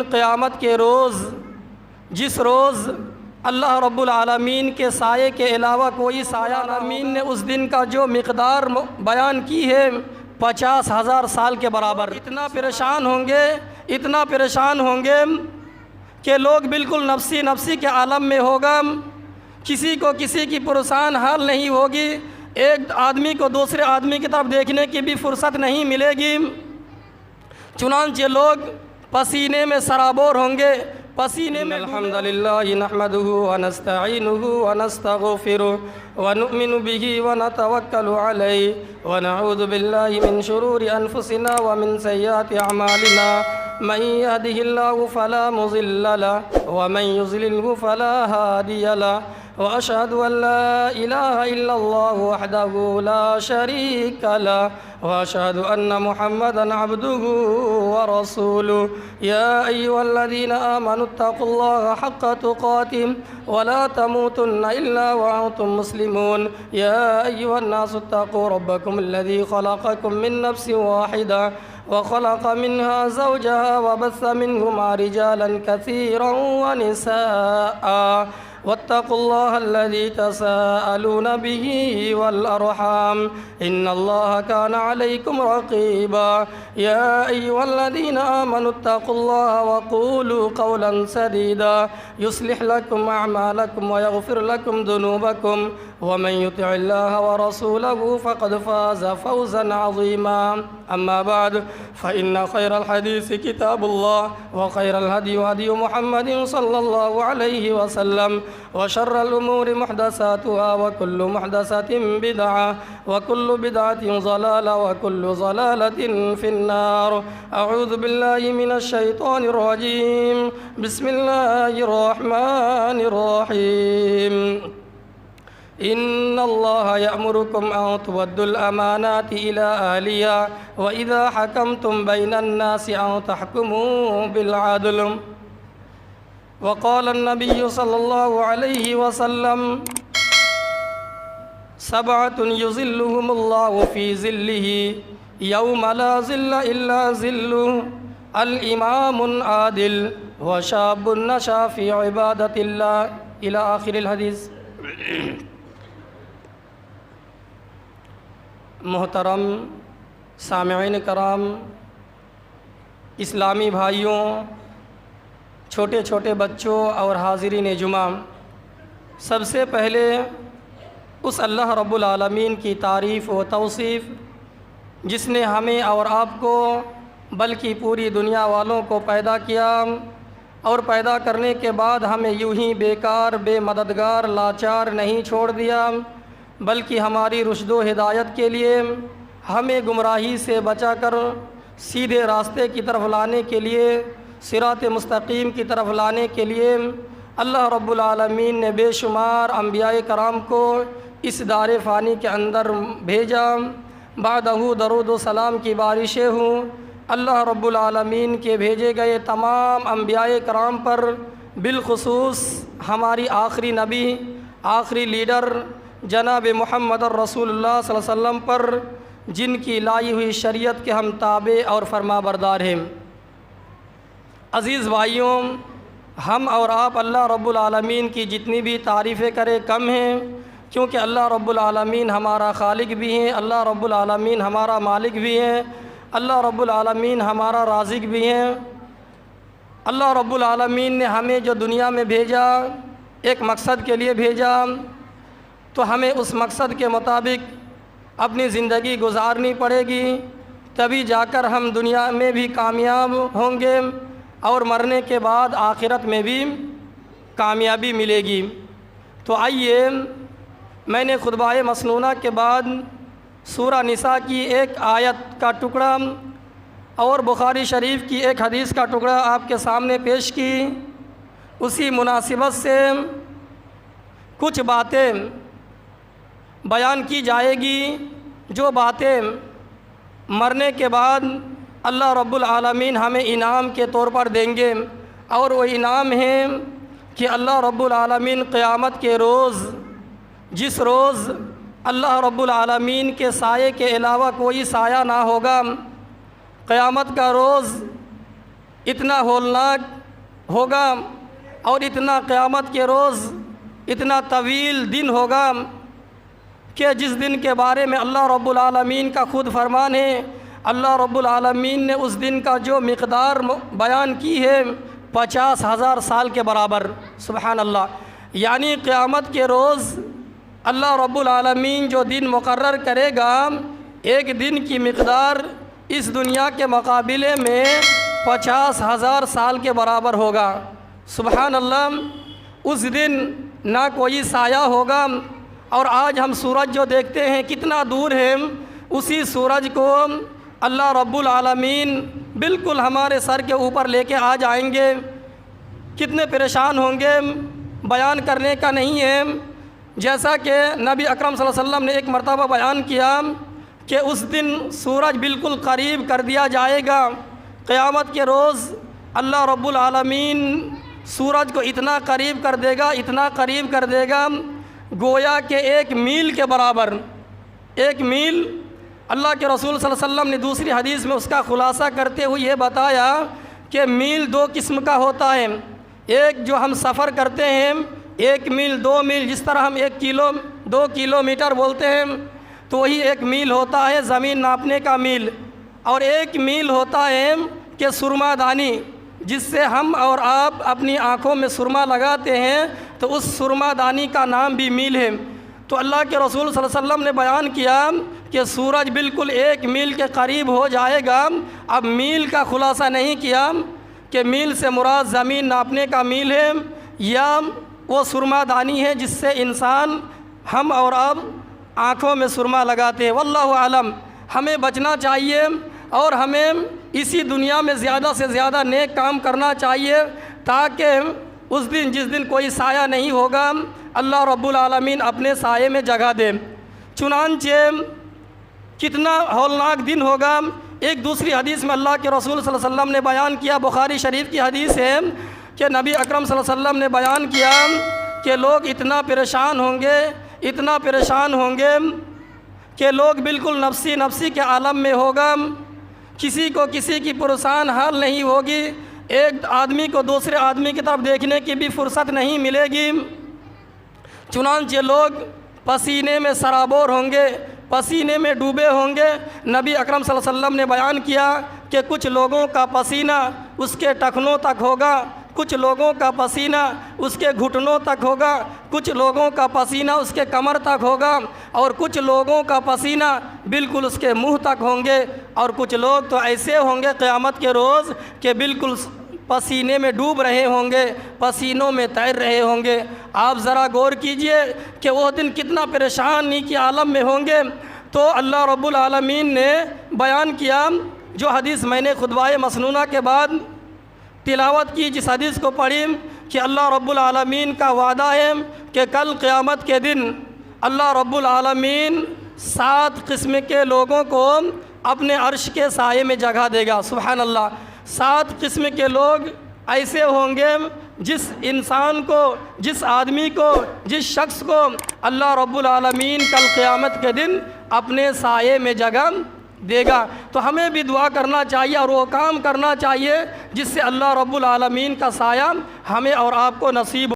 क़यामत के रोज़, जिस रोज़ अल्लाह रब्बुल आलमीन के साये के अलावा कोई साया ना, आमीन ने उस दिन का जो मिक़दार बयान की है 50,000 साल के बराबर। इतना परेशान होंगे कि लोग बिल्कुल नफ्सी नफ्सी के आलम में होगा, किसी को किसी की परेशान हाल नहीं होगी, एक आदमी को दूसरे आदमी की तरफ देखने की भी फुर्सत नहीं मिलेगी। चुनांचे लोग पसीने में सराबोर होंगे, पसीने में। अल्हम्दुलिल्लाह नहमदुहु व नस्तईनुहु व नस्तगफिरुहु व नुमिनु बिही व नतवक्कलु अलैहि व नऊज़ु बिल्लाहि मिन शुरूरि अनफुसिना व मिन सय्यिआति अमालिना मन यहदिहिल्लाहु फला मुज़िल्ल लहु व मन युज़लिल्हु फला हादिय लहु व अशहदु अन ला इलाहा इल्लल्लाहु वहदहु ला शरीक लहु व अशहदु अन्न मुहम्मदन अब्दुहु व रसूलुहु या अय्युहल्लज़ीना आमनुत्तक़ुल्लाहा हक़्क़ तुक़ातिहि व ला तमूतुन्ना इल्ला व अंतुम मुस्लिमून या अय्युहन्नासुत्तक़ू रब्बकुमुल्लज़ी ख़लक़कुम मिन नफ्सिन वाहिदा व ख़लक़ मिन्हा ज़ौजहा व बस्स मिन्हुमा रिजालन कसीरन व निसाअ वत्तक़ुल्लाहल्लज़ी तसाअलून बिही वल अरहाम इन्नल्लाहा काना अलैकुम रक़ीबा या अय्युहल्लज़ीना आमनुत्तक़ुल्लाहा व क़ूलू क़ौलन सदीदा युस्लिह लकुम अअमालकुम व यग़फ़िर लकुम ज़ुनूबकुम व मन युतिइल्लाहा व रसूलहु फ़क़द फ़ाज़ फ़ौज़न अज़ीमा अम्मा बाद फ़इन्न ख़ैरल हदीस किताबुल्लाह व ख़ैरल हदी हदी मुहम्मदिन सल्लल्लाहु अलैहि वसल्लम व शर्रल उमूरि मुहदसातुहा व कुल्लु मुहदसतिन बिदअह व कुल्लु बिदअतिन ज़लाला व कुल्लु ज़लालतिन फिन्नार। अऊज़ु बिल्लाहि मिनश शैतानिर रजीम। बिस्मिल्लाहिर रहमानिर रहीम। इन्नल्लाहा यअमुरुकुम अन तुअद्दुल अमानाति इला अहलिहा व इज़ा हकमतुम बैनन नासि अन तहकुमू बिल अदल। वक़ाल नबिय्यु सल्लल्लाहु अलैहि वसल्लम सबअतुन युज़िल्लुहुमुल्लाहु फ़ी ज़िल्लिही यौम ला ज़िल्ला इल्ला ज़िल्लुहु अल इमामुन आदिल व शाबुन नशा फ़ी इबादतिल्लाह इला आखिरिल हदीस। मोहतरम सामिईन कराम, इस्लामी भाइयों, छोटे छोटे बच्चों और हाज़िरीन जुमा, सबसे पहले उस अल्लाह रब्बुल आलमीन की तारीफ़ व तौसीफ़ जिसने हमें और आपको बल्कि पूरी दुनिया वालों को पैदा किया और पैदा करने के बाद हमें यूं ही बेकार बेमददगार लाचार नहीं छोड़ दिया, बल्कि हमारी रुश्दो हिदायत के लिए हमें गुमराही से बचाकर सीधे रास्ते की तरफ लाने के लिए, सिरात मुस्तकीम की तरफ लाने के लिए अल्लाह रब्बुल आलमीन ने बेशुमार अंबियाए कराम को इस दारे फ़ानी के अंदर भेजा। बादहू दरूद व सलाम की बारिशें हूँ अल्लाह रब्बुल आलमीन के भेजे गए तमाम अंबियाए कराम पर, बिलखुसूस हमारी आखिरी नबी आखिरी लीडर जनाब मुहम्मद रसूलुल्लाह सल्लल्लाहु अलैहि वसल्लम पर, जिनकी लाई हुई शरीयत के हम ताबे और फरमाबरदार हैं। अज़ीज़ भाइयों, हम और आप अल्लाह रब्बुल आलमीन की जितनी भी तारीफ़ें करें कम हैं, क्योंकि अल्लाह रब्बुल आलमीन हमारा खालिक भी हैं, अल्लाह रब्बुल आलमीन हमारा मालिक भी हैं, अल्लाह रब्बुल आलमीन हमारा राज़िक भी हैं। अल्लाह रब्बुल आलमीन ने हमें जो दुनिया में भेजा एक मकसद के लिए भेजा, तो हमें उस मकसद के मुताबिक अपनी ज़िंदगी गुजारनी पड़ेगी, तभी जाकर हम दुनिया में भी कामयाब होंगे और मरने के बाद आखिरत में भी कामयाबी मिलेगी। तो आइए, मैंने खुतबाए मसनूना के बाद सूरा निसा की एक आयत का टुकड़ा और बुखारी शरीफ की एक हदीस का टुकड़ा आपके सामने पेश की। उसी मुनासिबत से कुछ बातें बयान की जाएगी, जो बातें मरने के बाद अल्लाह रब्बुल आलमीन हमें इनाम के तौर पर देंगे, और वो इनाम है कि अल्लाह रब्बुल आलमीन क़यामत के रोज़, जिस रोज़ अल्लाह रब्बुल आलमीन के साये के अलावा कोई साया ना होगा, क़यामत का रोज़ इतना होलनाक होगा और इतना क़यामत के रोज़ इतना तवील दिन होगा कि जिस दिन के बारे में अल्लाह रब्बुल आलमीन का ख़ुद फरमान है। अल्लाह रब्बुल आलमीन ने उस दिन का जो मिक़दार बयान की है 50,000 साल के बराबर। सुबहान अल्लाह। यानी क़यामत के रोज़ अल्लाह रब्बुल आलमीन जो दिन मुकर्रर करेगा, एक दिन की मिक़दार इस दुनिया के मुकाबले में 50,000 साल के बराबर होगा। सुबहान अल्लाह। उस दिन ना कोई साया होगा। और आज हम सूरज जो देखते हैं कितना दूर है, उसी सूरज को अल्लाह रब्बुल आलमीन बिल्कुल हमारे सर के ऊपर लेके आ जाएंगे। कितने परेशान होंगे, बयान करने का नहीं है। जैसा कि नबी अकरम सल्लल्लाहु अलैहि वसल्लम ने एक मरतबा बयान किया कि उस दिन सूरज बिल्कुल करीब कर दिया जाएगा। क़यामत के रोज़ अल्लाह रब्बुल आलमीन सूरज को इतना करीब कर देगा, इतना करीब कर देगा, गोया के 1 मील के बराबर। 1 मील। अल्लाह के रसूल सल्लल्लाहु अलैहि वसल्लम ने दूसरी हदीस में उसका ख़ुलासा करते हुए ये बताया कि मील 2 किस्म का होता है। एक जो हम सफ़र करते हैं, 1 मील 2 मील, जिस तरह हम 2 किलोमीटर बोलते हैं, तो वही 1 मील होता है ज़मीन नापने का मील। और 1 मील होता है कि सुरमादानी, जिससे हम और आप अपनी आँखों में सुरमा लगाते हैं, तो उस सुरमादानी का नाम भी मील है। तो अल्लाह के रसूल सल्लल्लाहु अलैहि वसल्लम ने बयान किया कि सूरज बिल्कुल 1 मील के करीब हो जाएगा। अब मील का खुलासा नहीं किया कि मील से मुराद ज़मीन नापने का मील है या वो सुरमादानी है जिससे इंसान हम और अब आँखों में सुरमा लगाते हैं। वल्लाहु आलम। हमें बचना चाहिए और हमें इसी दुनिया में ज़्यादा से ज़्यादा नेक काम करना चाहिए, ताकि उस दिन जिस दिन कोई साया नहीं होगा, अल्लाह रब्बुल आलमीन अपने साये में जगह दे। चुनांचे कितना हौलनाक दिन होगा। एक दूसरी हदीस में अल्लाह के रसूल सल्लल्लाहु अलैहि वसल्लम ने बयान किया, बुखारी शरीफ की हदीस है कि नबी अकरम सल्लल्लाहु अलैहि वसल्लम ने बयान किया कि लोग इतना परेशान होंगे, इतना परेशान होंगे कि लोग बिल्कुल नफ्सी नफ्सी के आलम में होगा। किसी को किसी की परेशान हाल नहीं होगी। एक आदमी को दूसरे आदमी की तरफ देखने की भी फुर्सत नहीं मिलेगी। चुनांचे लोग पसीने में सराबोर होंगे, पसीने में डूबे होंगे। नबी अकरम सल्लल्लाहु अलैहि वसल्लम ने बयान किया कि कुछ लोगों का पसीना उसके टखनों तक होगा, कुछ लोगों का पसीना उसके घुटनों तक होगा, कुछ लोगों का पसीना उसके कमर तक होगा, और कुछ लोगों का पसीना बिल्कुल उसके मुंह तक होंगे। और कुछ लोग तो ऐसे होंगे क़यामत के रोज़ कि बिल्कुल पसीने में डूब रहे होंगे, पसीनों में तैर रहे होंगे। आप ज़रा गौर कीजिए कि वो दिन कितना परेशानी के आलम में होंगे। तो अल्लाह रब्बुल आलमीन ने बयान किया, जो हदीस मैंने खुतबाए मसनूना के बाद तिलावत की, जिस हदीस को पढ़ी कि अल्लाह रब्बुल आलमीन का वादा है कि कल क़यामत के दिन अल्लाह रब्बुल आलमीन 7 किस्म के लोगों को अपने अर्श के साये में जगह देगा। सुभान अल्लाह। 7 किस्म के लोग ऐसे होंगे जिस इंसान को, जिस आदमी को, जिस शख्स को अल्लाह रब्बुल आलमीन कल क़यामत के दिन अपने साये में जगह देगा। तो हमें भी दुआ करना चाहिए और वो काम करना चाहिए जिससे अल्लाह रब्बुल आलमीन का साया हमें और आपको नसीब